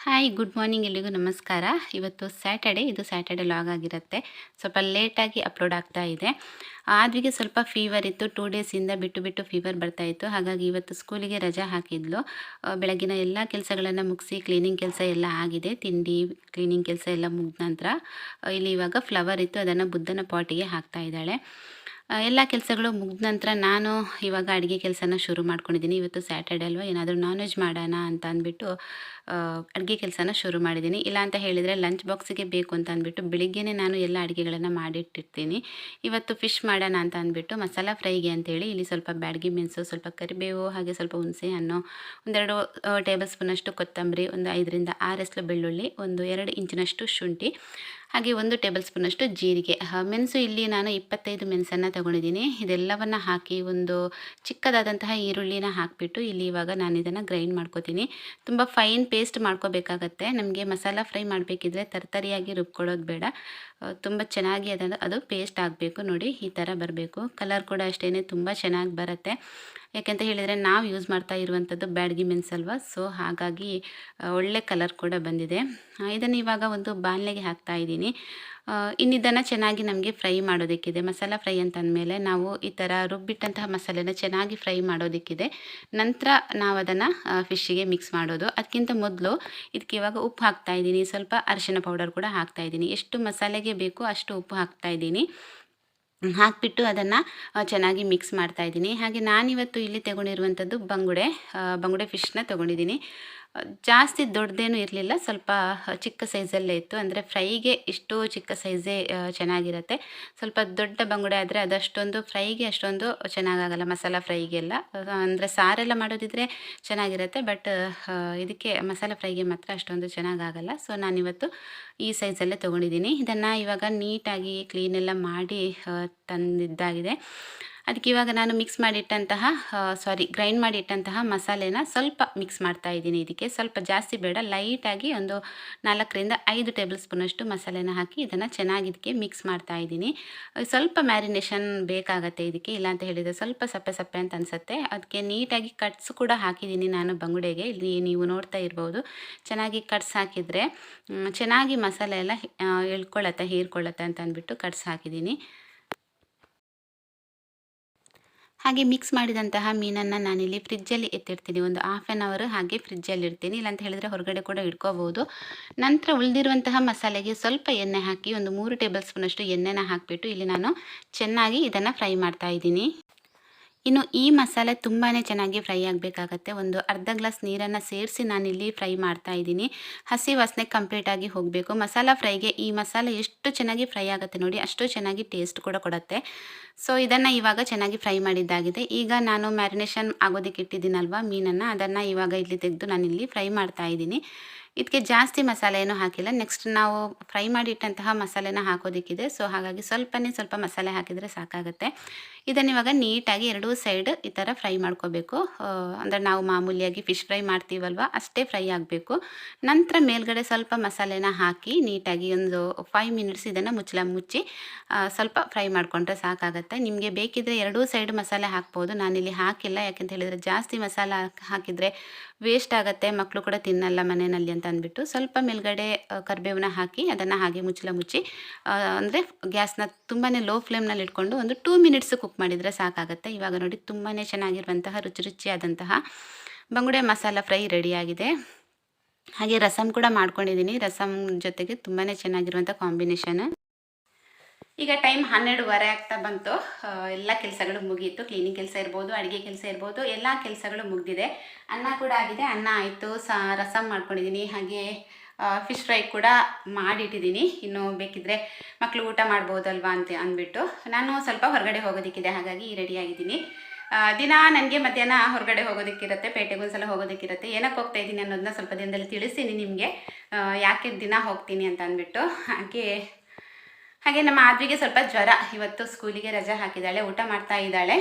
Hi good morning ಎಲ್ರಿಗೂ ನಮಸ್ಕಾರ. ಇವತ್ತು ಸ್ಯಾಟರ್ಡೆ, ಇದು ಸ್ಯಾಟರ್ಡೆ ಲಾಗ್ ಆಗಿರುತ್ತೆ. ಸ್ವಲ್ಪ ಲೇಟಾಗಿ ಅಪ್ಲೋಡ್ ಆಗ್ತಾ ಇದೆ. ಆದ್ವಿಗೆ ಸ್ವಲ್ಪ ಫೀವರ್ ಇತ್ತು. 2 ಡೇಸಿಂದ ಬಿಟ್ಟು ಫೀವರ್ ಬರ್ತಾ ಇತ್ತು. ಹಾಗಾಗಿ ಇವತ್ತು ಸ್ಕೂಲಿಗೆ ರಜಾ ಹಾಕಿದ್ಲು. ಬೆಳಗಿನ ಎಲ್ಲ ಕೆಲಸಗಳನ್ನು ಮುಗಿಸಿ ಕ್ಲೀನಿಂಗ್ ಕೆಲಸ ಎಲ್ಲ ಆಗಿದೆ. ತಿಂಡಿ ಕ್ಲೀನಿಂಗ್ ಕೆಲಸ ಎಲ್ಲ ಮುಗಿದ ನಂತರ ಇಲ್ಲಿ ಇವಾಗ ಫ್ಲವರ್ ಇತ್ತು, ಅದನ್ನು ಬುದ್ಧನ ಪಾಟಿಗೆ ಹಾಕ್ತಾ ಇದ್ದಾಳೆ. ಎಲ್ಲ ಕೆಲಸಗಳು ಮುಗಿದ ನಂತರ ನಾನು ಇವಾಗ ಅಡುಗೆ ಕೆಲಸನ ಶುರು ಮಾಡ್ಕೊಂಡಿದ್ದೀನಿ. ಇವತ್ತು ಸ್ಯಾಟರ್ಡೆ ಅಲ್ವಾ, ಏನಾದರೂ ನಾನ್ ವೆಜ್ ಮಾಡೋಣ ಅಂತ ಅಂದ್ಬಿಟ್ಟು ಅಡುಗೆ ಕೆಲಸನ ಶುರು ಮಾಡಿದ್ದೀನಿ. ಇಲ್ಲ ಅಂತ ಹೇಳಿದರೆ ಲಂಚ್ ಬಾಕ್ಸಿಗೆ ಬೇಕು ಅಂತ ಅಂದ್ಬಿಟ್ಟು ಬೆಳಿಗ್ಗೆನೇ ನಾನು ಎಲ್ಲ ಅಡುಗೆಗಳನ್ನು ಮಾಡಿಟ್ಟಿರ್ತೀನಿ. ಇವತ್ತು ಫಿಶ್ ಮಾಡೋಣ ಅಂತ ಅಂದ್ಬಿಟ್ಟು ಮಸಾಲ ಫ್ರೈಗೆ ಅಂತೇಳಿ ಇಲ್ಲಿ ಸ್ವಲ್ಪ ಬ್ಯಾಡಗಿ ಮೆಣಸು, ಸ್ವಲ್ಪ ಕರಿಬೇವು, ಹಾಗೆ ಸ್ವಲ್ಪ ಹುಣಸೆ ಹಣ್ಣು, ಒಂದೆರಡು ಟೇಬಲ್ ಸ್ಪೂನಷ್ಟು ಕೊತ್ತಂಬರಿ, ಒಂದು 5ರಿಂದ 6 ಎಸ್ಲು ಬೆಳ್ಳುಳ್ಳಿ, ಒಂದು 2 ಇಂಚಿನಷ್ಟು ಶುಂಠಿ, ಹಾಗೆ 1 ಟೇಬಲ್ ಸ್ಪೂನಷ್ಟು ಜೀರಿಗೆ. ಮೆಣಸು ಇಲ್ಲಿ ನಾನು 25 ಮೆಣಸನ್ನು ತಗೊಂಡಿದ್ದೀನಿ. ಇದೆಲ್ಲವನ್ನು ಹಾಕಿ ಒಂದು ಚಿಕ್ಕದಾದಂತಹ ಈರುಳ್ಳಿನ ಹಾಕಿಬಿಟ್ಟು ಇಲ್ಲಿ ಇವಾಗ ನಾನು ಇದನ್ನು ಗ್ರೈಂಡ್ ಮಾಡ್ಕೋತೀನಿ. ತುಂಬ ಫೈನ್ ಪೇಸ್ಟ್ ಮಾಡ್ಕೋಬೇಕಾಗತ್ತೆ. ನಮಗೆ ಮಸಾಲ ಫ್ರೈ ಮಾಡಬೇಕಿದ್ರೆ ತರ್ತರಿಯಾಗಿ ರುಬ್ಕೊಳ್ಳೋದು ಬೇಡ. ತುಂಬ ಚೆನ್ನಾಗಿ ಅದು ಪೇಸ್ಟ್ ಆಗಬೇಕು. ನೋಡಿ, ಈ ಥರ ಬರಬೇಕು. ಕಲರ್ ಕೂಡ ಅಷ್ಟೇ ತುಂಬ ಚೆನ್ನಾಗಿ ಬರುತ್ತೆ. ಯಾಕೆಂತ ಹೇಳಿದರೆ ನಾವು ಯೂಸ್ ಮಾಡ್ತಾ ಇರುವಂಥದ್ದು ಬ್ಯಾಡಗಿ ಮೆಣಸಲ್ವ, ಸೊ ಹಾಗಾಗಿ ಒಳ್ಳೆ ಕಲರ್ ಕೂಡ ಬಂದಿದೆ. ಇದನ್ನು ಇವಾಗ ಒಂದು ಬಾಣಲೆಗೆ ಹಾಕ್ತಾ ಇದ್ದೀನಿ. ಇನ್ನಿದನ್ನು ಚೆನ್ನಾಗಿ ನಮಗೆ ಫ್ರೈ ಮಾಡೋದಕ್ಕಿದೆ. ಮಸಾಲ ಫ್ರೈ ಅಂತ ಅಂದಮೇಲೆ ನಾವು ಈ ಥರ ರುಬ್ಬಿಟ್ಟಂತಹ ಮಸಾಲೆನ ಚೆನ್ನಾಗಿ ಫ್ರೈ ಮಾಡೋದಕ್ಕಿದೆ. ನಂತರ ನಾವು ಅದನ್ನು ಫಿಶ್ಶಿಗೆ ಮಿಕ್ಸ್ ಮಾಡೋದು. ಅದಕ್ಕಿಂತ ಮೊದಲು ಇದಕ್ಕೆ ಇವಾಗ ಉಪ್ಪು ಹಾಕ್ತಾ ಇದ್ದೀನಿ, ಸ್ವಲ್ಪ ಅರಿಶಿನ ಪೌಡರ್ ಕೂಡ ಹಾಕ್ತಾ ಇದ್ದೀನಿ. ಎಷ್ಟು ಮಸಾಲೆಗೆ ಬೇಕು ಅಷ್ಟು ಉಪ್ಪು ಹಾಕ್ತಾ ಇದ್ದೀನಿ. ಹಾಕಿಬಿಟ್ಟು ಅದನ್ನು ಚೆನ್ನಾಗಿ ಮಿಕ್ಸ್ ಮಾಡ್ತಾ ಇದ್ದೀನಿ. ಹಾಗೆ ನಾನಿವತ್ತು ಇಲ್ಲಿ ತಗೊಂಡಿರುವಂಥದ್ದು ಬಂಗುಡೆ ಫಿಶ್ನ ತೊಗೊಂಡಿದ್ದೀನಿ. ಜಾಸ್ತಿ ದೊಡ್ಡದೇನೂ ಇರಲಿಲ್ಲ, ಸ್ವಲ್ಪ ಚಿಕ್ಕ ಸೈಜಲ್ಲೇ ಇತ್ತು. ಅಂದರೆ ಫ್ರೈಗೆ ಇಷ್ಟು ಚಿಕ್ಕ ಸೈಜೇ ಚೆನ್ನಾಗಿರುತ್ತೆ. ಸ್ವಲ್ಪ ದೊಡ್ಡ ಬಂಗುಡೆ ಆದರೆ ಅದಷ್ಟೊಂದು ಫ್ರೈಗೆ ಅಷ್ಟೊಂದು ಚೆನ್ನಾಗಾಗಲ್ಲ, ಮಸಾಲ ಫ್ರೈಗೆಲ್ಲ. ಅಂದರೆ ಸಾರೆಲ್ಲ ಮಾಡೋದಿದ್ರೆ ಚೆನ್ನಾಗಿರುತ್ತೆ, ಬಟ್ ಇದಕ್ಕೆ ಮಸಾಲ ಫ್ರೈಗೆ ಮಾತ್ರ ಅಷ್ಟೊಂದು ಚೆನ್ನಾಗಾಗಲ್ಲ. ಸೊ ನಾನಿವತ್ತು ಈ ಸೈಜಲ್ಲೇ ತೊಗೊಂಡಿದ್ದೀನಿ. ಇದನ್ನು ಇವಾಗ ನೀಟಾಗಿ ಕ್ಲೀನೆಲ್ಲ ಮಾಡಿ ತಂದಿದ್ದಾಗಿದೆ. ಅದಕ್ಕೆ ಇವಾಗ ನಾನು ಗ್ರೈಂಡ್ ಮಾಡಿ ಇಟ್ಟಂತಹ ಮಸಾಲೆನ ಸ್ವಲ್ಪ ಮಿಕ್ಸ್ ಮಾಡ್ತಾ ಇದ್ದೀನಿ. ಇದಕ್ಕೆ ಸ್ವಲ್ಪ ಜಾಸ್ತಿ ಬೇಡ, ಲೈಟಾಗಿ ಒಂದು 4ರಿಂದ 5 ಟೇಬಲ್ ಸ್ಪೂನಷ್ಟು ಮಸಾಲೆನ ಹಾಕಿ ಇದನ್ನು ಚೆನ್ನಾಗಿ ಇದಕ್ಕೆ ಮಿಕ್ಸ್ ಮಾಡ್ತಾ ಇದ್ದೀನಿ. ಸ್ವಲ್ಪ ಮ್ಯಾರಿನೇಷನ್ ಬೇಕಾಗತ್ತೆ ಇದಕ್ಕೆ, ಇಲ್ಲಾಂತ ಹೇಳಿದರೆ ಸ್ವಲ್ಪ ಸಪ್ಪೆ ಅಂತ ಅನಿಸುತ್ತೆ. ಅದಕ್ಕೆ ನೀಟಾಗಿ ಕಟ್ಸ್ ಕೂಡ ಹಾಕಿದ್ದೀನಿ ನಾನು ಬಂಗುಡೆಗೆ. ಇಲ್ಲಿ ನೀವು ನೋಡ್ತಾ ಇರ್ಬೋದು, ಚೆನ್ನಾಗಿ ಕಟ್ಸ್ ಹಾಕಿದರೆ ಚೆನ್ನಾಗಿ ಮಸಾಲೆ ಎಲ್ಲ ಹೀರ್ಕೊಳ್ಳುತ್ತೆ ಅಂತ ಅಂದ್ಬಿಟ್ಟು ಕಟ್ಸ್ ಹಾಕಿದ್ದೀನಿ. ಹಾಗೆ ಮಿಕ್ಸ್ ಮಾಡಿದಂತಹ ಮೀನನ್ನು ನಾನಿಲ್ಲಿ ಫ್ರಿಜ್ಜಲ್ಲಿ ಎತ್ತಿಡ್ತೀನಿ. ಒಂದು 1/2 ಅವರ್ ಹಾಗೆ ಫ್ರಿಜ್ಜಲ್ಲಿ ಇಡ್ತೀನಿ. ಇಲ್ಲಾಂತ ಹೇಳಿದರೆ ಹೊರಗಡೆ ಕೂಡ ಇಟ್ಕೋಬೋದು. ನಂತರ ಉಳಿದಿರುವಂತಹ ಮಸಾಲೆಗೆ ಸ್ವಲ್ಪ ಎಣ್ಣೆ ಹಾಕಿ ಒಂದು 3 ಟೇಬಲ್ ಸ್ಪೂನಷ್ಟು ಎಣ್ಣೆನ ಹಾಕಿಬಿಟ್ಟು ಇಲ್ಲಿ ನಾನು ಚೆನ್ನಾಗಿ ಇದನ್ನು ಫ್ರೈ ಮಾಡ್ತಾ ಇದ್ದೀನಿ. ಇನ್ನು ಈ ಮಸಾಲೆ ತುಂಬಾ ಚೆನ್ನಾಗಿ ಫ್ರೈ ಆಗಬೇಕಾಗತ್ತೆ. ಒಂದು ಅರ್ಧ ಗ್ಲಾಸ್ ನೀರನ್ನು ಸೇರಿಸಿ ನಾನಿಲ್ಲಿ ಫ್ರೈ ಮಾಡ್ತಾ ಇದ್ದೀನಿ. ಹಸಿ ವಾಸನೆ ಕಂಪ್ಲೀಟಾಗಿ ಹೋಗಬೇಕು. ಮಸಾಲ ಫ್ರೈಗೆ ಈ ಮಸಾಲೆ ಎಷ್ಟು ಚೆನ್ನಾಗಿ ಫ್ರೈ ಆಗುತ್ತೆ ನೋಡಿ, ಅಷ್ಟು ಚೆನ್ನಾಗಿ ಟೇಸ್ಟ್ ಕೂಡ ಕೊಡುತ್ತೆ. ಸೊ ಇದನ್ನು ಇವಾಗ ಚೆನ್ನಾಗಿ ಫ್ರೈ ಮಾಡಿದ್ದಾಗಿದೆ. ಈಗ ನಾನು ಮ್ಯಾರಿನೇಷನ್ ಆಗೋದಕ್ಕೆ ಇಟ್ಟಿದ್ದೀನಲ್ವ ಮೀನನ್ನು, ಅದನ್ನು ಇವಾಗ ಇಲ್ಲಿ ತೆಗೆದು ನಾನಿಲ್ಲಿ ಫ್ರೈ ಮಾಡ್ತಾ ಇದ್ದೀನಿ. ಇದಕ್ಕೆ ಜಾಸ್ತಿ ಮಸಾಲೆ ಏನೂ ಹಾಕಿಲ್ಲ. ನೆಕ್ಸ್ಟ್ ನಾವು ಫ್ರೈ ಮಾಡಿಟ್ಟಂತಹ ಮಸಾಲೆನ ಹಾಕೋದಕ್ಕಿದೆ. ಸೊ ಹಾಗಾಗಿ ಸ್ವಲ್ಪ ಮಸಾಲೆ ಹಾಕಿದರೆ ಸಾಕಾಗುತ್ತೆ. ಇದನ್ನು ಇವಾಗ ನೀಟಾಗಿ 2 ಸೈಡ್ ಈ ಥರ ಫ್ರೈ ಮಾಡ್ಕೋಬೇಕು. ಅಂದರೆ ನಾವು ಮಾಮೂಲಿಯಾಗಿ ಫಿಶ್ ಫ್ರೈ ಮಾಡ್ತೀವಲ್ವ ಅಷ್ಟೇ ಫ್ರೈ ಆಗಬೇಕು. ನಂತರ ಮೇಲ್ಗಡೆ ಸ್ವಲ್ಪ ಮಸಾಲೆನ ಹಾಕಿ ನೀಟಾಗಿ ಒಂದು 5 ಮಿನಿಟ್ಸ್ ಇದನ್ನು ಮುಚ್ಚಿ ಸ್ವಲ್ಪ ಫ್ರೈ ಮಾಡಿಕೊಂಡ್ರೆ ಸಾಕಾಗುತ್ತೆ. ನಿಮಗೆ ಬೇಕಿದ್ದರೆ 2 ಸೈಡ್ ಮಸಾಲೆ ಹಾಕ್ಬೋದು. ನಾನಿಲ್ಲಿ ಹಾಕಿಲ್ಲ, ಯಾಕೆಂತ ಹೇಳಿದರೆ ಜಾಸ್ತಿ ಮಸಾಲೆ ಹಾಕಿದರೆ ವೇಸ್ಟ್ ಆಗುತ್ತೆ, ಮಕ್ಕಳು ಕೂಡ ತಿನ್ನಲ್ಲ ಮನೆಯಲ್ಲಿ ಅಂತ ಅಂದ್ಬಿಟ್ಟು ಸ್ವಲ್ಪ ಮೇಲ್ಗಡೆ ಕರಿಬೇವನ್ನ ಹಾಕಿ ಅದನ್ನು ಹಾಗೆ ಮುಚ್ಚಿ ಅಂದರೆ ಗ್ಯಾಸ್ನ ತುಂಬಾ ಲೋ ಫ್ಲೇಮ್ನಲ್ಲಿ ಇಟ್ಕೊಂಡು ಒಂದು 2 ಮಿನಿಟ್ಸ್ ಕುಕ್ ಮಾಡಿದರೆ ಸಾಕಾಗುತ್ತೆ. ಇವಾಗ ನೋಡಿ, ತುಂಬಾ ಚೆನ್ನಾಗಿರುವಂತಹ ರುಚಿಯಾದಂತಹ ಬಂಗುಡೆ ಮಸಾಲ ಫ್ರೈ ರೆಡಿಯಾಗಿದೆ. ಹಾಗೆ ರಸಮ್ ಕೂಡ ಮಾಡ್ಕೊಂಡಿದ್ದೀನಿ. ರಸಮ್ ಜೊತೆಗೆ ತುಂಬಾ ಚೆನ್ನಾಗಿರುವಂಥ ಕಾಂಬಿನೇಷನ್. ಈಗ ಟೈಮ್ 12:30 ಆಗ್ತಾ ಬಂತು. ಎಲ್ಲ ಕೆಲಸಗಳು ಮುಗಿಯಿತು. ಕ್ಲೀನಿಂಗ್ ಕೆಲಸ ಇರ್ಬೋದು, ಅಡುಗೆ ಕೆಲಸ ಇರ್ಬೋದು, ಎಲ್ಲ ಕೆಲಸಗಳು ಮುಗಿದಿದೆ. ಅನ್ನ ಕೂಡ ಆಗಿದೆ. ಅನ್ನ ಆಯಿತು, ರಸಮ್ ಮಾಡ್ಕೊಂಡಿದ್ದೀನಿ. ಹಾಗೆ ಫಿಶ್ ಫ್ರೈ ಕೂಡ ಮಾಡಿಟ್ಟಿದ್ದೀನಿ. ಇನ್ನು ಬೇಕಿದ್ದರೆ ಮಕ್ಕಳು ಊಟ ಮಾಡ್ಬೋದಲ್ವಾ ಅಂತ ಅಂದ್ಬಿಟ್ಟು ನಾನು ಸ್ವಲ್ಪ ಹೊರಗಡೆ ಹೋಗೋದಕ್ಕಿದೆ, ಹಾಗಾಗಿ ರೆಡಿಯಾಗಿದ್ದೀನಿ. ದಿನ ನನಗೆ ಮಧ್ಯಾಹ್ನ ಹೊರಗಡೆ ಹೋಗೋದಕ್ಕಿರುತ್ತೆ, ಪೇಟೆಗೆ ಒಂದ್ಸಲ ಹೋಗೋದಕ್ಕಿರುತ್ತೆ. ಏನಕ್ಕೆ ಹೋಗ್ತಾ ಇದ್ದೀನಿ ಅನ್ನೋದನ್ನ ಸ್ವಲ್ಪ ದಿನದಲ್ಲಿ ತಿಳಿಸ್ತೀನಿ ನಿಮಗೆ, ಯಾಕೆ ದಿನ ಹೋಗ್ತೀನಿ ಅಂತ ಅಂದ್ಬಿಟ್ಟು. ಹಾಗೆ ನಮ್ಮ ಆದ್ವಿಗೆ ಸ್ವಲ್ಪ ಜ್ವರ. ಇವತ್ತು ಸ್ಕೂಲಿಗೆ ರಜೆ ಹಾಕಿದ್ದಾಳೆ, ಊಟ ಮಾಡ್ತಾ ಇದ್ದಾಳೆ.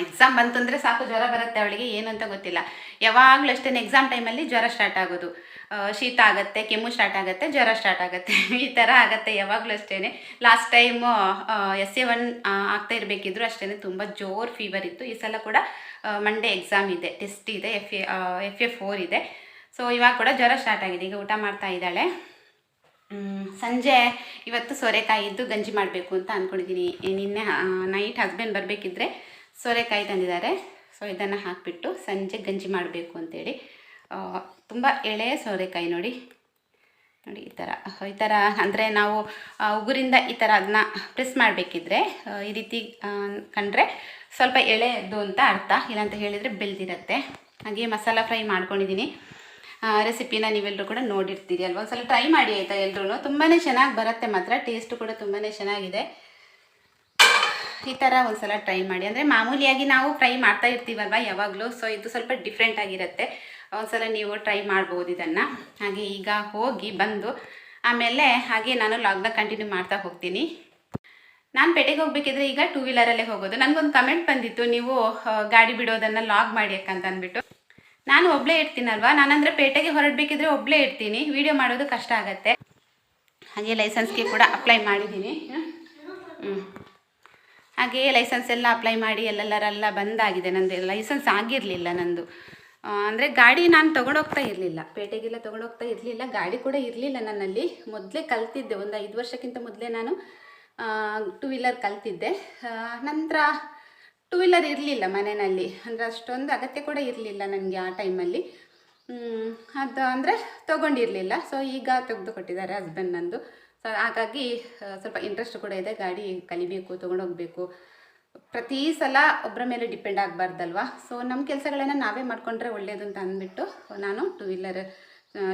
ಎಕ್ಸಾಮ್ ಬಂತು ಅಂದರೆ ಸಾಕು ಜ್ವರ ಬರುತ್ತೆ ಅವಳಿಗೆ, ಏನು ಅಂತ ಗೊತ್ತಿಲ್ಲ. ಯಾವಾಗಲೂ ಅಷ್ಟೇ ಎಕ್ಸಾಮ್ ಟೈಮಲ್ಲಿ ಜ್ವರ ಸ್ಟಾರ್ಟ್ ಆಗೋದು. ಶೀತ ಆಗುತ್ತೆ, ಕೆಮ್ಮು ಸ್ಟಾರ್ಟ್ ಆಗುತ್ತೆ, ಜ್ವರ ಸ್ಟಾರ್ಟ್ ಆಗುತ್ತೆ, ಈ ಥರ ಆಗುತ್ತೆ ಯಾವಾಗಲೂ ಅಷ್ಟೇ. ಲಾಸ್ಟ್ ಟೈಮು SA1 ಆಗ್ತಾ ಇರಬೇಕಿದ್ರು ಅಷ್ಟೇ ತುಂಬ ಜೋರು ಫೀವರ್ ಇತ್ತು. ಈ ಸಲ ಕೂಡ ಮಂಡೇ ಎಕ್ಸಾಮ್ ಇದೆ, ಟೆಸ್ಟ್ ಇದೆ, FA4 ಇದೆ. ಸೊ ಇವಾಗ ಕೂಡ ಜ್ವರ ಸ್ಟಾರ್ಟ್ ಆಗಿದೆ. ಈಗ ಊಟ ಮಾಡ್ತಾ ಇದ್ದಾಳೆ. ಸಂಜೆ ಇವತ್ತು ಸೋರೆಕಾಯಿ ಇದ್ದು ಗಂಜಿ ಮಾಡಬೇಕು ಅಂತ ಅಂದ್ಕೊಂಡಿದ್ದೀನಿ. ನಿನ್ನೆ ನೈಟ್ ಹಸ್ಬೆಂಡ್ ಬರಬೇಕಿದ್ರೆ ಸೋರೆಕಾಯಿ ತಂದಿದ್ದಾರೆ. ಸೊ ಇದನ್ನು ಹಾಕಿಬಿಟ್ಟು ಸಂಜೆ ಗಂಜಿ ಮಾಡಬೇಕು ಅಂತೇಳಿ. ತುಂಬ ಎಳೆ ಸೋರೆಕಾಯಿ ನೋಡಿ ಈ ಥರ ಅಂದರೆ ನಾವು ಉಗುರಿಂದ ಈ ಥರ ಅದನ್ನ ಪ್ರೆಸ್ ಮಾಡಬೇಕಿದ್ರೆ ಈ ರೀತಿ ಕಂಡ್ರೆ ಸ್ವಲ್ಪ ಎಳೆದು ಅಂತ ಅರ್ಥ, ಇಲ್ಲಾಂತ ಹೇಳಿದರೆ ಬೆಳೆದಿರುತ್ತೆ. ಹಾಗೆ ಮಸಾಲ ಫ್ರೈ ಮಾಡ್ಕೊಂಡಿದ್ದೀನಿ. ರೆಸಿಪಿನ ನೀವೆಲ್ಲರೂ ಕೂಡ ನೋಡಿರ್ತೀರಿ ಅಲ್ವಾ, ಒಂದ್ಸಲ ಟ್ರೈ ಮಾಡಿ ಆಯಿತಾ ಎಲ್ಲರೂ. ತುಂಬಾ ಚೆನ್ನಾಗಿ ಬರುತ್ತೆ, ಮಾತ್ರ ಟೇಸ್ಟು ಕೂಡ ತುಂಬಾ ಚೆನ್ನಾಗಿದೆ. ಈ ಥರ ಒಂದ್ಸಲ ಟ್ರೈ ಮಾಡಿ. ಅಂದರೆ ಮಾಮೂಲಿಯಾಗಿ ನಾವು ಫ್ರೈ ಮಾಡ್ತಾ ಇರ್ತೀವಲ್ವ ಯಾವಾಗಲೂ, ಸೊ ಇದು ಸ್ವಲ್ಪ ಡಿಫ್ರೆಂಟ್ ಆಗಿರುತ್ತೆ. ಒಂದ್ಸಲ ನೀವು ಟ್ರೈ ಮಾಡ್ಬೋದು ಇದನ್ನು. ಹಾಗೆ ಈಗ ಹೋಗಿ ಬಂದು ಆಮೇಲೆ ಹಾಗೆ ನಾನು ಲಾಗ್ನ ಕಂಟಿನ್ಯೂ ಮಾಡ್ತಾ ಹೋಗ್ತೀನಿ. ನಾನು ಪೇಟೆಗೆ ಹೋಗ್ಬೇಕಿದ್ರೆ ಈಗ 2 ವೀಲರಲ್ಲೇ ಹೋಗೋದು. ನನಗೊಂದು ಕಮೆಂಟ್ ಬಂದಿತ್ತು, ನೀವು ಗಾಡಿ ಬಿಡೋದನ್ನು ಲಾಗ್ ಮಾಡಿ ಯಾಕಂತ ಅಂದ್ಬಿಟ್ಟು. ನಾನು ಒಬ್ಬಳೇ ಇರ್ತೀನಲ್ವ, ನಾನಂದರೆ ಪೇಟೆಗೆ ಹೊರಡಬೇಕಿದ್ರೆ ಒಬ್ಬಳೇ ಇರ್ತೀನಿ, ವಿಡಿಯೋ ಮಾಡೋದು ಕಷ್ಟ ಆಗುತ್ತೆ. ಹಾಗೆ ಲೈಸೆನ್ಸ್ಗೆ ಕೂಡ ಅಪ್ಲೈ ಮಾಡಿದ್ದೀನಿ. ಹಾಗೆ ಲೈಸೆನ್ಸ್ ಎಲ್ಲ ಅಪ್ಲೈ ಮಾಡಿ ಎಲ್ಲೆಲ್ಲರೆಲ್ಲ ಬಂದಾಗಿದೆ. ನಂದು ಲೈಸೆನ್ಸ್ ಆಗಿರಲಿಲ್ಲ ನಂದು. ಅಂದರೆ ಗಾಡಿ ನಾನು ತೊಗೊಂಡೋಗ್ತಾ ಇರಲಿಲ್ಲ, ಪೇಟೆಗೆಲ್ಲ ತೊಗೊಂಡೋಗ್ತಾ ಇರಲಿಲ್ಲ, ಗಾಡಿ ಕೂಡ ಇರಲಿಲ್ಲ ನನ್ನಲ್ಲಿ. ಮೊದಲೇ ಕಲ್ತಿದ್ದೆ, ಒಂದು 5 ವರ್ಷಕ್ಕಿಂತ ಮೊದಲೇ ನಾನು 2 ವೀಲರ್ ಕಲ್ತಿದ್ದೆ. ನಂತರ 2 ವೀಲರ್ ಇರಲಿಲ್ಲ ಮನೆಯಲ್ಲಿ, ಅಂದರೆ ಅಷ್ಟೊಂದು ಅಗತ್ಯ ಕೂಡ ಇರಲಿಲ್ಲ ನನಗೆ ಆ ಟೈಮಲ್ಲಿ. ಅದು ಅಂದರೆ ತೊಗೊಂಡಿರಲಿಲ್ಲ. ಸೊ ಈಗ ತೆಗೆದು ಕೊಟ್ಟಿದ್ದಾರೆ ಹಸ್ಬೆಂಡ್ ನಂದು. ಸೊ ಹಾಗಾಗಿ ಸ್ವಲ್ಪ ಇಂಟ್ರೆಸ್ಟ್ ಕೂಡ ಇದೆ, ಗಾಡಿ ಕಲಿಬೇಕು, ತೊಗೊಂಡೋಗ್ಬೇಕು. ಪ್ರತಿ ಸಲ ಒಬ್ಬರ ಮೇಲೆ ಡಿಪೆಂಡ್ ಆಗಬಾರ್ದಲ್ವ. ಸೊ ನಮ್ಮ ಕೆಲಸಗಳನ್ನು ನಾವೇ ಮಾಡಿಕೊಂಡ್ರೆ ಒಳ್ಳೆಯದು ಅಂತ ಅಂದ್ಬಿಟ್ಟು ನಾನು 2 ವೀಲರ್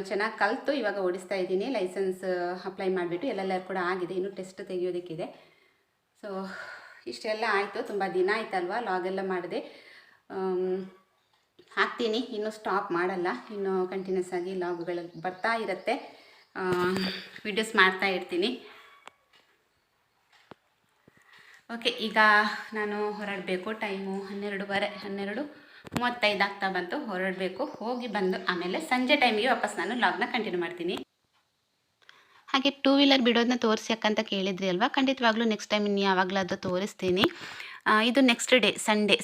ಚೆನ್ನಾಗಿ ಕಲಿತು ಇವಾಗ ಓಡಿಸ್ತಾ ಇದ್ದೀನಿ. ಲೈಸೆನ್ಸ್ ಅಪ್ಲೈ ಮಾಡಿಬಿಟ್ಟು ಎಲ್ಲೆಲ್ಲರೂ ಕೂಡ ಆಗಿದೆ, ಇನ್ನೂ ಟೆಸ್ಟ್ ತೆಗೆಯೋದಕ್ಕಿದೆ. ಸೊ ಇಷ್ಟೆಲ್ಲ ಆಯಿತು, ತುಂಬ ದಿನ ಆಯ್ತಲ್ವ ಲಾಗೆಲ್ಲ ಮಾಡಿದೆ. ಹಾಕ್ತೀನಿ, ಇನ್ನೂ ಸ್ಟಾಪ್ ಮಾಡಲ್ಲ, ಇನ್ನೂ ಕಂಟಿನ್ಯೂಸ್ ಆಗಿ ಲಾಗ್ಗಳು ಬರ್ತಾ ಇರುತ್ತೆ, ವಿಡಿಯೋಸ್ ಮಾಡ್ತಾ ಇರ್ತೀನಿ. ಓಕೆ, ಈಗ ನಾನು ಹೊರಡಬೇಕು. ಟೈಮು 12:35 ಆಗ್ತಾ ಬಂತು. ಹೊರಡಬೇಕು, ಹೋಗಿ ಬಂದು ಆಮೇಲೆ ಸಂಜೆ ಟೈಮಿಗೆ ವಾಪಸ್ ನಾನು ಲಾಗ್ನ ಕಂಟಿನ್ಯೂ ಮಾಡ್ತೀನಿ. ಹಾಗೆ 2 ವೀಲರ್ ಬಿಡೋದನ್ನ ತೋರಿಸಿ ಯಾಕಂತ ಕೇಳಿದ್ರಿ ಅಲ್ವಾ, ಖಂಡಿತವಾಗ್ಲೂ ನೆಕ್ಸ್ಟ್ ಟೈಮ್ ಇನ್ನು ಯಾವಾಗಲಾದರೂ ತೋರಿಸ್ತೀನಿ. ಇದು ನೆಕ್ಸ್ಟ್ ಡೇ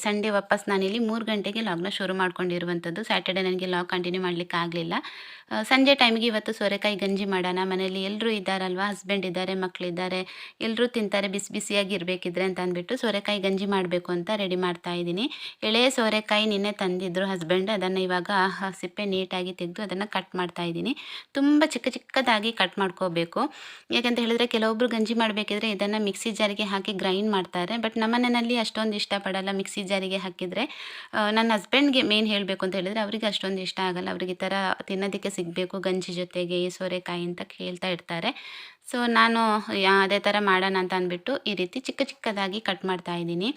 ಸಂಡೇ ವಾಪಸ್ ನಾನಿಲ್ಲಿ 3 ಗಂಟೆಗೆ ಲಾಗ್ನ ಶುರು ಮಾಡ್ಕೊಂಡಿರುವಂಥದ್ದು. ಸ್ಯಾಟರ್ಡೆ ನನಗೆ ಲಾಗ್ ಕಂಟಿನ್ಯೂ ಮಾಡಲಿಕ್ಕೆ ಆಗಲಿಲ್ಲ. ಸಂಜೆ ಟೈಮಿಗೆ ಇವತ್ತು ಸೋರೆಕಾಯಿ ಗಂಜಿ ಮಾಡೋಣ. ಮನೇಲಿ ಎಲ್ಲರೂ ಇದ್ದಾರಲ್ವ, ಹಸ್ಬೆಂಡ್ ಇದ್ದಾರೆ, ಮಕ್ಕಳಿದ್ದಾರೆ, ಎಲ್ಲರೂ ತಿಂತಾರೆ, ಬಿಸಿ ಬಿಸಿಯಾಗಿ ಇರಬೇಕಿದ್ರೆ ಅಂತ ಅಂದ್ಬಿಟ್ಟು ಸೋರೆಕಾಯಿ ಗಂಜಿ ಮಾಡಬೇಕು ಅಂತ ರೆಡಿ ಮಾಡ್ತಾ ಇದ್ದೀನಿ. ಎಳೆ ಸೋರೆಕಾಯಿ ನಿನ್ನೆ ತಂದಿದ್ದರು ಹಸ್ಬೆಂಡ್, ಅದನ್ನು ಇವಾಗ ಸಿಪ್ಪೆ ನೀಟಾಗಿ ತೆಗೆದು ಅದನ್ನು ಕಟ್ ಮಾಡ್ತಾ ಇದ್ದೀನಿ. ತುಂಬ ಚಿಕ್ಕದಾಗಿ ಕಟ್ ಮಾಡ್ಕೋಬೇಕು. ಯಾಕಂತ ಹೇಳಿದ್ರೆ ಕೆಲವೊಬ್ಬರು ಗಂಜಿ ಮಾಡಬೇಕಿದ್ರೆ ಇದನ್ನು ಮಿಕ್ಸಿ ಜಾರಿಗೆ ಹಾಕಿ ಗ್ರೈಂಡ್ ಮಾಡ್ತಾರೆ. ಬಟ್ ನಮ್ಮ ಮನೆಯಲ್ಲಿ ಅಷ್ಟೊಂದು ಇಷ್ಟಪಡಲ್ಲ ಮಿಕ್ಸಿ ಜಾರಿಗೆ ಹಾಕಿದರೆ. ನನ್ನ ಹಸ್ಬೆಂಡ್ಗೆ ಮೇನ್ ಹೇಳಬೇಕು ಅಂತ ಹೇಳಿದರೆ ಅವರಿಗೆ ಅಷ್ಟೊಂದು ಇಷ್ಟ ಆಗಲ್ಲ. ಅವ್ರಿಗೆ ಈ ಥರ ತಿನ್ನೋದಕ್ಕೆ ಸಿಗಬೇಕು ಗಂಜಿ ಜೊತೆಗೆ ಈ ಸೋರೆಕಾಯಿ ಅಂತ ಕೇಳ್ತಾ ಇರ್ತಾರೆ. ಸೊ ನಾನು ಅದೇ ಥರ ಮಾಡೋಣ ಅಂತ ಅಂದ್ಬಿಟ್ಟು ಈ ರೀತಿ ಚಿಕ್ಕದಾಗಿ ಕಟ್ ಮಾಡ್ತಾ ಇದ್ದೀನಿ.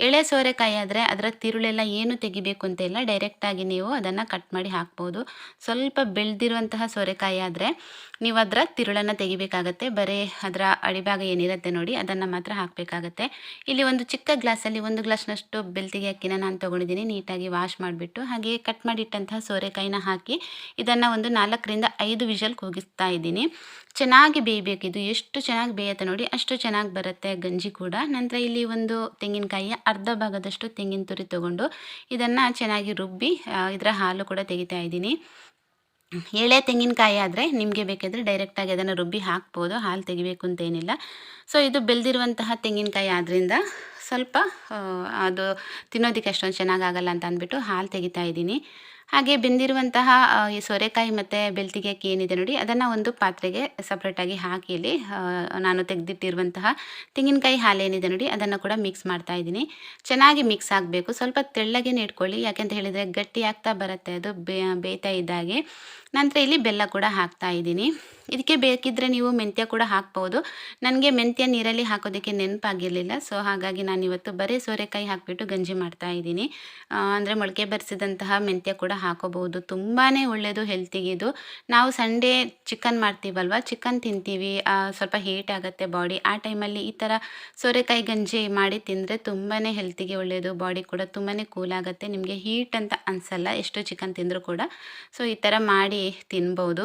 ಎಳೆ ಸೋರೆಕಾಯಿ ಆದರೆ ಅದರ ತಿರುಳೆಲ್ಲ ಏನು ತೆಗಿಬೇಕು ಅಂತ ಇಲ್ಲ, ಡೈರೆಕ್ಟಾಗಿ ನೀವು ಅದನ್ನು ಕಟ್ ಮಾಡಿ ಹಾಕ್ಬೋದು. ಸ್ವಲ್ಪ ಬೆಳೆದಿರುವಂತಹ ಸೋರೆಕಾಯಿ ಆದರೆ ನೀವು ಅದರ ತಿರುಳನ್ನು ತೆಗಿಬೇಕಾಗತ್ತೆ. ಬರೀ ಅದರ ಅಡಿಭಾಗ ಏನಿರುತ್ತೆ ನೋಡಿ ಅದನ್ನು ಮಾತ್ರ ಹಾಕಬೇಕಾಗತ್ತೆ. ಇಲ್ಲಿ ಒಂದು ಚಿಕ್ಕ ಗ್ಲಾಸಲ್ಲಿ 1 ಗ್ಲಾಸ್ನಷ್ಟು ಬೆಳ್ತಿಗೆ ಅಕ್ಕಿನ ನಾನು ತೊಗೊಂಡಿದ್ದೀನಿ. ನೀಟಾಗಿ ವಾಶ್ ಮಾಡಿಬಿಟ್ಟು ಹಾಗೆ ಕಟ್ ಮಾಡಿಟ್ಟಂತಹ ಸೋರೆಕಾಯಿನ ಹಾಕಿ ಇದನ್ನು ಒಂದು 4ರಿಂದ 5 ವಿಷಲ್ ಕೂಗಿಸ್ತಾ ಇದ್ದೀನಿ. ಚೆನ್ನಾಗಿ ಬೇಯಬೇಕು. ಇದು ಎಷ್ಟು ಚೆನ್ನಾಗಿ ಬೇಯುತ್ತೆ ನೋಡಿ ಅಷ್ಟು ಚೆನ್ನಾಗಿ ಬರುತ್ತೆ ಗಂಜಿ ಕೂಡ. ನಂತರ ಇಲ್ಲಿ ಒಂದು ತೆಂಗಿನಕಾಯಿಯ ಅರ್ಧ ಭಾಗದಷ್ಟು ತೆಂಗಿನ ತುರಿ ತೊಗೊಂಡು ಇದನ್ನು ಚೆನ್ನಾಗಿ ರುಬ್ಬಿ ಇದರ ಹಾಲು ಕೂಡ ತೆಗಿತಾ ಇದ್ದೀನಿ. ಎಳೆ ತೆಂಗಿನಕಾಯಿ ಆದರೆ ನಿಮಗೆ ಬೇಕಾದರೆ ಡೈರೆಕ್ಟಾಗಿ ಅದನ್ನು ರುಬ್ಬಿ ಹಾಕ್ಬೋದು, ಹಾಲು ತೆಗಿಬೇಕು ಅಂತೇನಿಲ್ಲ. ಸೊ ಇದು ಬೆಳೆದಿರುವಂತಹ ತೆಂಗಿನಕಾಯಿ ಆದ್ದರಿಂದ ಸ್ವಲ್ಪ ಅದು ತಿನ್ನೋದಕ್ಕೆ ಅಷ್ಟೊಂದು ಚೆನ್ನಾಗಾಗಲ್ಲ ಅಂತ ಅಂದ್ಬಿಟ್ಟು ಹಾಲು ತೆಗಿತಾ ಇದ್ದೀನಿ. ಹಾಗೆ ಬೆಂದಿರುವಂತಹ ಈ ಸೋರೆಕಾಯಿ ಮತ್ತು ಬೆಳ್ತಿಗೆ ಅಕ್ಕಿ ಏನಿದೆ ನೋಡಿ ಅದನ್ನು ಒಂದು ಪಾತ್ರೆಗೆ ಸಪ್ರೇಟಾಗಿ ಹಾಕಿ ಇಲ್ಲಿ ನಾನು ತೆಗೆದಿಟ್ಟಿರುವಂತಹ ತೆಂಗಿನಕಾಯಿ ಹಾಲೇನಿದೆ ನೋಡಿ ಅದನ್ನು ಕೂಡ ಮಿಕ್ಸ್ ಮಾಡ್ತಾ ಇದ್ದೀನಿ. ಚೆನ್ನಾಗಿ ಮಿಕ್ಸ್ ಆಗಬೇಕು. ಸ್ವಲ್ಪ ತೆಳ್ಳಗೆ ಇಟ್ಕೊಳ್ಳಿ, ಯಾಕೆಂತ ಹೇಳಿದರೆ ಗಟ್ಟಿ ಆಗ್ತಾ ಬರುತ್ತೆ ಅದು ಬೇಯ್ತಾ ಇದ್ದಾಗೆ. ನಂತರ ಇಲ್ಲಿ ಬೆಲ್ಲ ಕೂಡ ಹಾಕ್ತಾ ಇದ್ದೀನಿ. ಇದಕ್ಕೆ ಬೇಕಿದ್ದರೆ ನೀವು ಮೆಂತ್ಯ ಕೂಡ ಹಾಕ್ಬೋದು. ನನಗೆ ಮೆಂತ್ಯ ನೀರಲ್ಲಿ ಹಾಕೋದಕ್ಕೆ ನೆನಪಾಗಿರಲಿಲ್ಲ. ಸೊ ಹಾಗಾಗಿ ನಾನು ಇವತ್ತು ಬರೀ ಸೋರೆಕಾಯಿ ಹಾಕಿಬಿಟ್ಟು ಗಂಜಿ ಮಾಡ್ತಾ ಇದ್ದೀನಿ. ಅಂದರೆ ಮೊಳಕೆ ಬರೆಸಿದಂತಹ ಮೆಂತ್ಯ ಕೂಡ ಹಾಕೋಬಹುದು, ತುಂಬಾ ಒಳ್ಳೆಯದು ಹೆಲ್ತಿಗೆ ಇದು. ನಾವು ಸಂಡೇ ಚಿಕನ್ ಮಾಡ್ತೀವಲ್ವ, ಚಿಕನ್ ತಿಂತೀವಿ, ಸ್ವಲ್ಪ ಹೀಟ್ ಆಗುತ್ತೆ ಬಾಡಿ. ಆ ಟೈಮಲ್ಲಿ ಈ ಥರ ಸೋರೆಕಾಯಿ ಗಂಜಿ ಮಾಡಿ ತಿಂದರೆ ತುಂಬಾ ಹೆಲ್ತಿಗೆ ಒಳ್ಳೆಯದು, ಬಾಡಿ ಕೂಡ ತುಂಬಾ ಕೂಲ್ ಆಗುತ್ತೆ, ನಿಮಗೆ ಹೀಟ್ ಅಂತ ಅನಿಸಲ್ಲ ಎಷ್ಟು ಚಿಕನ್ ತಿಂದರೂ ಕೂಡ. ಸೊ ಈ ಥರ ಮಾಡಿ ತಿನ್ಬೋದು.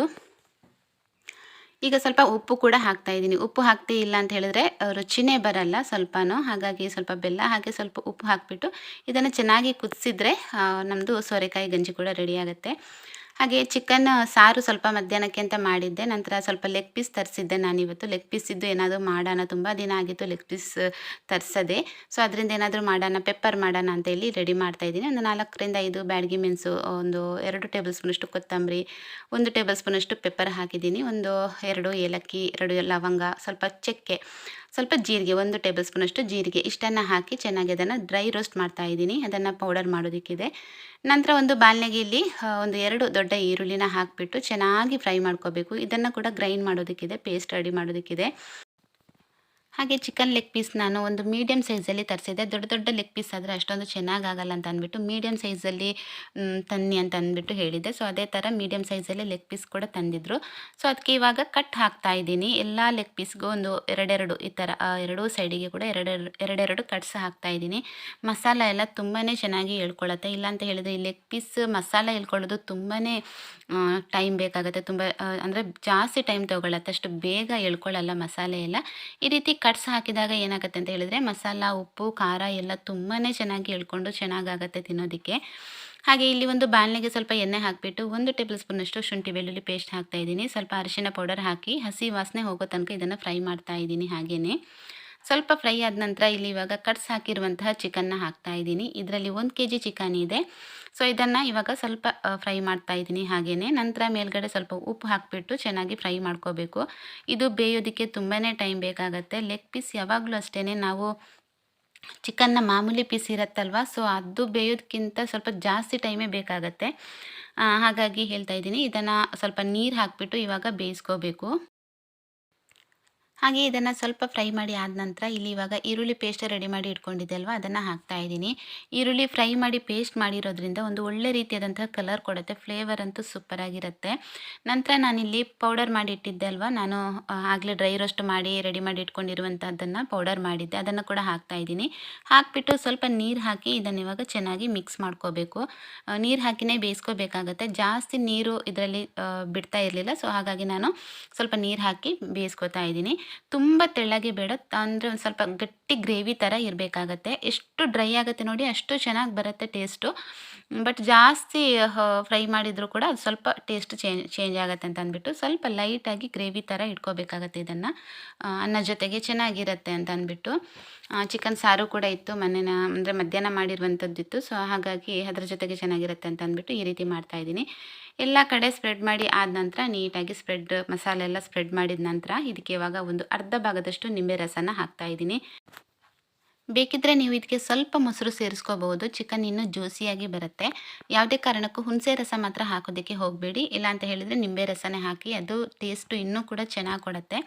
ಈಗ ಸ್ವಲ್ಪ ಉಪ್ಪು ಕೂಡ ಹಾಕ್ತಾ ಇದ್ದೀನಿ. ಉಪ್ಪು ಹಾಕ್ತಿ ಇಲ್ಲ ಅಂತ ಹೇಳಿದ್ರೆ ರುಚಿನೇ ಬರಲ್ಲ ಸ್ವಲ್ಪನೂ. ಹಾಗಾಗಿ ಸ್ವಲ್ಪ ಬೆಲ್ಲ ಹಾಕಿ ಸ್ವಲ್ಪ ಉಪ್ಪು ಹಾಕಿಬಿಟ್ಟು ಇದನ್ನು ಚೆನ್ನಾಗಿ ಕುದಿಸಿದ್ರೆ ನಮ್ಮದು ಸೋರೆಕಾಯಿ ಗಂಜಿ ಕೂಡ ರೆಡಿ ಆಗುತ್ತೆ. ಹಾಗೆ ಚಿಕನ್ ಸಾರು ಸ್ವಲ್ಪ ಮಧ್ಯಾಹ್ನಕ್ಕೆ ಅಂತ ಮಾಡಿದ್ದೆ. ನಂತರ ಸ್ವಲ್ಪ ಲೆಗ್ ಪೀಸ್ ತರಿಸಿದ್ದೆ ನಾನಿವತ್ತು. ಲೆಗ್ ಪೀಸ್ ಇದ್ದು ಏನಾದರೂ ಮಾಡೋಣ, ತುಂಬ ದಿನ ಆಗಿತ್ತು ಲೆಗ್ ಪೀಸ್ ತರಿಸದೆ. ಸೊ ಅದರಿಂದ ಏನಾದರೂ ಮಾಡೋಣ, ಪೆಪ್ಪರ್ ಮಾಡೋಣ ಅಂತ ಹೇಳಿ ರೆಡಿ ಮಾಡ್ತಾ ಇದ್ದೀನಿ. ಒಂದು 4ರಿಂದ 5 ಬ್ಯಾಡಗಿ ಮೆಣಸು, ಒಂದು 2 ಟೇಬಲ್ ಸ್ಪೂನಷ್ಟು ಕೊತ್ತಂಬರಿ, 1 ಟೇಬಲ್ ಸ್ಪೂನಷ್ಟು ಪೆಪ್ಪರ್ ಹಾಕಿದ್ದೀನಿ. ಒಂದು 2 ಏಲಕ್ಕಿ, 2 ಲವಂಗ, ಸ್ವಲ್ಪ ಚಕ್ಕೆ, ಸ್ವಲ್ಪ ಜೀರಿಗೆ, 1 ಟೇಬಲ್ ಸ್ಪೂನಷ್ಟು ಜೀರಿಗೆ ಇಷ್ಟನ್ನು ಹಾಕಿ ಚೆನ್ನಾಗಿ ಅದನ್ನು ಡ್ರೈ ರೋಸ್ಟ್ ಮಾಡ್ತಾ ಇದ್ದೀನಿ. ಅದನ್ನು ಪೌಡರ್ ಮಾಡೋದಕ್ಕಿದೆ. ನಂತರ ಒಂದು ಬಾಣಲೆಯಲ್ಲಿ ಒಂದು 2 ದೊಡ್ಡ ಈರುಳ್ಳಿನ ಹಾಕಿಬಿಟ್ಟು ಚೆನ್ನಾಗಿ ಫ್ರೈ ಮಾಡ್ಕೋಬೇಕು. ಇದನ್ನು ಕೂಡ ಗ್ರೈಂಡ್ ಮಾಡೋದಕ್ಕಿದೆ, ಪೇಸ್ಟ್ ರೆಡಿ ಮಾಡೋದಕ್ಕಿದೆ. ಹಾಗೆ ಚಿಕನ್ ಲೆಗ್ ಪೀಸ್ ನಾನು ಒಂದು ಮೀಡಿಯಮ್ ಸೈಜಲ್ಲಿ ತರಿಸಿದ್ದೆ. ದೊಡ್ಡ ದೊಡ್ಡ ಲೆಗ್ ಪೀಸ್ ಆದರೆ ಅಷ್ಟೊಂದು ಚೆನ್ನಾಗಾಗಲ್ಲ ಅಂತ ಅಂದ್ಬಿಟ್ಟು ಮೀಡಿಯಮ್ ಸೈಜಲ್ಲಿ ತನ್ನಿ ಅಂತ ಅಂದ್ಬಿಟ್ಟು ಹೇಳಿದ್ದೆ. ಸೊ ಅದೇ ಥರ ಮೀಡಿಯಮ್ ಸೈಜಲ್ಲಿ ಲೆಗ್ ಪೀಸ್ ಕೂಡ ತಂದಿದ್ದರು. ಸೊ ಅದಕ್ಕೆ ಇವಾಗ ಕಟ್ ಹಾಕ್ತಾ ಇದ್ದೀನಿ. ಎಲ್ಲ ಲೆಗ್ ಪೀಸ್ಗೂ ಒಂದು ಎರಡೆರಡು ಈ ಥರ ಎರಡೂ ಸೈಡಿಗೆ ಕೂಡ ಎರಡೆರಡು ಕಟ್ಸ್ ಹಾಕ್ತಾ ಇದ್ದೀನಿ. ಮಸಾಲ ಎಲ್ಲ ತುಂಬಾ ಚೆನ್ನಾಗಿ ಎಳ್ಕೊಳ್ಳುತ್ತೆ. ಇಲ್ಲ ಅಂತ ಹೇಳಿದರೆ ಈ ಲೆಗ್ ಪೀಸ್ ಮಸಾಲ ಎಳ್ಕೊಳ್ಳೋದು ತುಂಬಾ ಟೈಮ್ ಬೇಕಾಗುತ್ತೆ. ತುಂಬ ಅಂದರೆ ಜಾಸ್ತಿ ಟೈಮ್ ತೊಗೊಳತ್ತೆ, ಅಷ್ಟು ಬೇಗ ಎಳ್ಕೊಳ್ಳಲ್ಲ ಮಸಾಲೆ ಎಲ್ಲ. ಈ ರೀತಿ ಕಟ್ಸ್ ಹಾಕಿದಾಗ ಏನಾಗುತ್ತೆ ಅಂತ ಹೇಳಿದರೆ ಮಸಾಲ, ಉಪ್ಪು, ಖಾರ ಎಲ್ಲ ತುಂಬಾ ಚೆನ್ನಾಗಿ ಎಳ್ಕೊಂಡು ಚೆನ್ನಾಗಾಗತ್ತೆ ತಿನ್ನೋದಕ್ಕೆ. ಹಾಗೆ ಇಲ್ಲಿ ಒಂದು ಬಾಣಲೆಗೆ ಸ್ವಲ್ಪ ಎಣ್ಣೆ ಹಾಕಿಬಿಟ್ಟು 1 ಟೇಬಲ್ ಸ್ಪೂನಷ್ಟು ಶುಂಠಿ ಬೆಳ್ಳುಳ್ಳಿ ಪೇಸ್ಟ್ ಹಾಕ್ತಾ ಇದ್ದೀನಿ. ಸ್ವಲ್ಪ ಅರಿಶಿನ ಪೌಡರ್ ಹಾಕಿ ಹಸಿ ವಾಸನೆ ಹೋಗೋ ತನಕ ಇದನ್ನು ಫ್ರೈ ಮಾಡ್ತಾ ಇದ್ದೀನಿ. ಹಾಗೆಯೇ ಸ್ವಲ್ಪ ಫ್ರೈ ಆದ ನಂತರ ಇಲ್ಲಿ ಇವಾಗ ಕಟ್ಸ್ ಹಾಕಿರುವಂತಹ ಚಿಕನ್ನ ಹಾಕ್ತಾ ಇದ್ದೀನಿ. ಇದರಲ್ಲಿ 1 kg ಚಿಕನ್ ಇದೆ. ಸೊ ಇದನ್ನು ಇವಾಗ ಸ್ವಲ್ಪ ಫ್ರೈ ಮಾಡ್ತಾ ಇದ್ದೀನಿ. ಹಾಗೆಯೇ ನಂತರ ಮೇಲ್ಗಡೆ ಸ್ವಲ್ಪ ಉಪ್ಪು ಹಾಕಿಬಿಟ್ಟು ಚೆನ್ನಾಗಿ ಫ್ರೈ ಮಾಡ್ಕೋಬೇಕು. ಇದು ಬೇಯೋದಕ್ಕೆ ತುಂಬಾ ಟೈಮ್ ಬೇಕಾಗುತ್ತೆ. ಲೆಗ್ ಪೀಸ್ ಯಾವಾಗಲೂ ಅಷ್ಟೇ, ನಾವು ಚಿಕನ್ನ ಮಾಮೂಲಿ ಪೀಸ್ ಇರುತ್ತಲ್ವ, ಸೊ ಅದು ಬೇಯೋದಕ್ಕಿಂತ ಸ್ವಲ್ಪ ಜಾಸ್ತಿ ಟೈಮೇ ಬೇಕಾಗತ್ತೆ. ಹಾಗಾಗಿ ಹೇಳ್ತಾ ಇದ್ದೀನಿ, ಇದನ್ನು ಸ್ವಲ್ಪ ನೀರು ಹಾಕಿಬಿಟ್ಟು ಇವಾಗ ಬೇಯಿಸ್ಕೋಬೇಕು. ಹಾಗೆ ಇದನ್ನು ಸ್ವಲ್ಪ ಫ್ರೈ ಮಾಡಿ ಆದ ನಂತರ ಇಲ್ಲಿ ಇವಾಗ ಈರುಳ್ಳಿ ಪೇಸ್ಟ್ ರೆಡಿ ಮಾಡಿ ಇಟ್ಕೊಂಡಿದ್ದೆ ಅಲ್ವಾ, ಅದನ್ನು ಹಾಕ್ತಾ ಇದ್ದೀನಿ. ಈರುಳ್ಳಿ ಫ್ರೈ ಮಾಡಿ ಪೇಸ್ಟ್ ಮಾಡಿರೋದ್ರಿಂದ ಒಂದು ಒಳ್ಳೆ ರೀತಿಯಾದಂತಹ ಕಲರ್ ಕೊಡುತ್ತೆ. ಫ್ಲೇವರ್ ಅಂತೂ ಸೂಪರಾಗಿರುತ್ತೆ. ನಂತರ ನಾನಿಲ್ಲಿ ಪೌಡರ್ ಮಾಡಿ ಇಟ್ಟಿದ್ದೆ ಅಲ್ವಾ, ನಾನು ಆಗಲೇ ಡ್ರೈ ರೋಸ್ಟ್ ಮಾಡಿ ರೆಡಿ ಮಾಡಿ ಇಟ್ಕೊಂಡಿರುವಂಥದ್ದನ್ನು ಪೌಡರ್ ಮಾಡಿದ್ದೆ, ಅದನ್ನು ಕೂಡ ಹಾಕ್ತಾ ಇದ್ದೀನಿ. ಹಾಕಿಬಿಟ್ಟು ಸ್ವಲ್ಪ ನೀರು ಹಾಕಿ ಇದನ್ನು ಇವಾಗ ಚೆನ್ನಾಗಿ ಮಿಕ್ಸ್ ಮಾಡ್ಕೋಬೇಕು. ನೀರು ಹಾಕಿನೇ ಬೇಯಿಸ್ಕೋಬೇಕಾಗತ್ತೆ. ಜಾಸ್ತಿ ನೀರು ಇದರಲ್ಲಿ ಬಿಡ್ತಾ ಇರಲಿಲ್ಲ. ಸೊ ಹಾಗಾಗಿ ನಾನು ಸ್ವಲ್ಪ ನೀರು ಹಾಕಿ ಬೇಯಿಸ್ಕೊತಾ ಇದ್ದೀನಿ. ತುಂಬ ತೆಳ್ಳಗೆ ಬೇಡ, ಅಂದರೆ ಒಂದು ಸ್ವಲ್ಪ ಗಟ್ಟಿ ಗ್ರೇವಿ ಥರ ಇರಬೇಕಾಗತ್ತೆ. ಎಷ್ಟು ಡ್ರೈ ಆಗುತ್ತೆ ನೋಡಿ ಅಷ್ಟು ಚೆನ್ನಾಗಿ ಬರುತ್ತೆ ಟೇಸ್ಟು. ಬಟ್ ಜಾಸ್ತಿ ಫ್ರೈ ಮಾಡಿದರೂ ಕೂಡ ಅದು ಸ್ವಲ್ಪ ಟೇಸ್ಟ್ ಚೇಂಜ್ ಆಗುತ್ತೆ ಅಂತ ಅಂದ್ಬಿಟ್ಟು ಸ್ವಲ್ಪ ಲೈಟಾಗಿ ಗ್ರೇವಿ ಥರ ಇಟ್ಕೋಬೇಕಾಗತ್ತೆ. ಇದನ್ನು ಅನ್ನ ಜೊತೆಗೆ ಚೆನ್ನಾಗಿರುತ್ತೆ ಅಂತ ಅಂದ್ಬಿಟ್ಟು. ಚಿಕನ್ ಸಾರು ಕೂಡ ಇತ್ತು, ಅಂದರೆ ಮಧ್ಯಾಹ್ನ ಮಾಡಿರುವಂಥದ್ದಿತ್ತು. ಸೊ ಹಾಗಾಗಿ ಅದರ ಜೊತೆಗೆ ಚೆನ್ನಾಗಿರುತ್ತೆ ಅಂತ ಅಂದ್ಬಿಟ್ಟು ಈ ರೀತಿ ಮಾಡ್ತಾಯಿದ್ದೀನಿ. ಎಲ್ಲ ಕಡೆ ಸ್ಪ್ರೆಡ್ ಮಾಡಿ ಆದ ನಂತರ ನೀಟಾಗಿ ಮಸಾಲೆ ಎಲ್ಲ ಸ್ಪ್ರೆಡ್ ಮಾಡಿದ ನಂತರ ಇದಕ್ಕೆ ಇವಾಗ ಒಂದು ಅರ್ಧ ಭಾಗದಷ್ಟು ನಿಂಬೆ ರಸನ ಹಾಕ್ತಾ ಇದ್ದೀನಿ. ಬೇಕಿದ್ದರೆ ನೀವು ಇದಕ್ಕೆ ಸ್ವಲ್ಪ ಮೊಸರು ಸೇರಿಸ್ಕೋಬಹುದು, ಚಿಕನ್ ಇನ್ನೂ ಜ್ಯೂಸಿಯಾಗಿ ಬರುತ್ತೆ. ಯಾವುದೇ ಕಾರಣಕ್ಕೂ ಹುಣಸೆ ರಸ ಮಾತ್ರ ಹಾಕೋದಕ್ಕೆ ಹೋಗಬೇಡಿ. ಇಲ್ಲ ಅಂತ ಹೇಳಿದರೆ ನಿಂಬೆ ರಸನೇ ಹಾಕಿ, ಅದು ಟೇಸ್ಟು ಇನ್ನೂ ಕೂಡ ಚೆನ್ನಾಗಿ ಕೊಡುತ್ತೆ.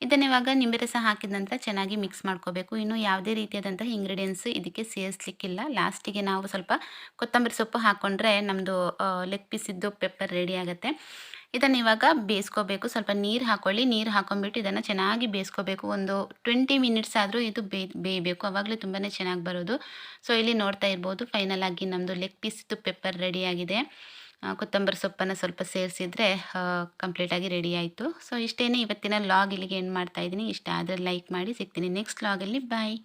ಇದನ್ನು ಇವಾಗ ನಿಂಬೆ ರಸ ಹಾಕಿದ ನಂತರ ಚೆನ್ನಾಗಿ ಮಿಕ್ಸ್ ಮಾಡ್ಕೋಬೇಕು. ಇನ್ನು ಯಾವುದೇ ರೀತಿಯಾದಂತಹ ಇಂಗ್ರೀಡಿಯೆಂಟ್ಸ್ ಇದಕ್ಕೆ ಸೇರಿಸ್ಲಿಕ್ಕಿಲ್ಲ. ಲಾಸ್ಟಿಗೆ ನಾವು ಸ್ವಲ್ಪ ಕೊತ್ತಂಬರಿ ಸೊಪ್ಪು ಹಾಕ್ಕೊಂಡ್ರೆ ನಮ್ಮದು ಲೆಗ್ ಪೀಸ್ ಇದ್ದು ಪೆಪ್ಪರ್ ರೆಡಿ ಆಗುತ್ತೆ. ಇದನ್ನು ಇವಾಗ ಬೇಯಿಸ್ಕೋಬೇಕು. ಸ್ವಲ್ಪ ನೀರು ಹಾಕ್ಕೊಳ್ಳಿ, ನೀರು ಹಾಕೊಂಡ್ಬಿಟ್ಟು ಇದನ್ನು ಚೆನ್ನಾಗಿ ಬೇಯಿಸ್ಕೋಬೇಕು. ಒಂದು 20 ಮಿನಿಟ್ಸ್ ಆದರೂ ಇದು ಬೇಯಬೇಕು, ಆವಾಗಲೇ ತುಂಬಾ ಚೆನ್ನಾಗಿ ಬರೋದು. ಸೊ ಇಲ್ಲಿ ನೋಡ್ತಾ ಇರ್ಬೋದು, ಫೈನಲ್ ಆಗಿ ನಮ್ಮದು ಲೆಗ್ ಪೀಸ್ದು ಪೆಪ್ಪರ್ ರೆಡಿಯಾಗಿದೆ. ಕೊತ್ತಂಬರಿ ಸೊಪ್ಪನ್ನು ಸ್ವಲ್ಪ ಸೇರಿಸಿದ್ರೆ ಕಂಪ್ಲೀಟಾಗಿ ರೆಡಿ ಆಯಿತು. ಸೊ ಇಷ್ಟೇ ಇವತ್ತಿನ ಲಾಗ್ ಇಲ್ಲಿಗೆ ಎಂಡ್ ಮಾಡ್ತಾಯಿದ್ದೀನಿ. ಇಷ್ಟ ಆದರೆ ಲೈಕ್ ಮಾಡಿ. ಸಿಗ್ತೀನಿ ನೆಕ್ಸ್ಟ್ ಲಾಗಲ್ಲಿ. ಬಾಯ್.